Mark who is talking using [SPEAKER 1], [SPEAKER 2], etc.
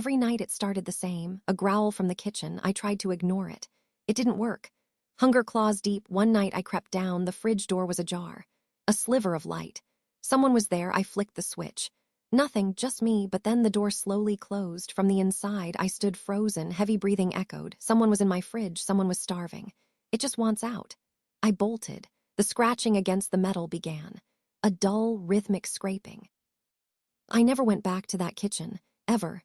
[SPEAKER 1] Every night it started the same, a growl from the kitchen. I tried to ignore it. It didn't work. Hunger claws deep, one night I crept down, the fridge door was ajar. A sliver of light. Someone was there, I flicked the switch. Nothing, just me, but then the door slowly closed. From the inside, I stood frozen, heavy breathing echoed. Someone was in my fridge, someone was starving. It just wants out. I bolted. The scratching against the metal began. A dull, rhythmic scraping. I never went back to that kitchen, ever.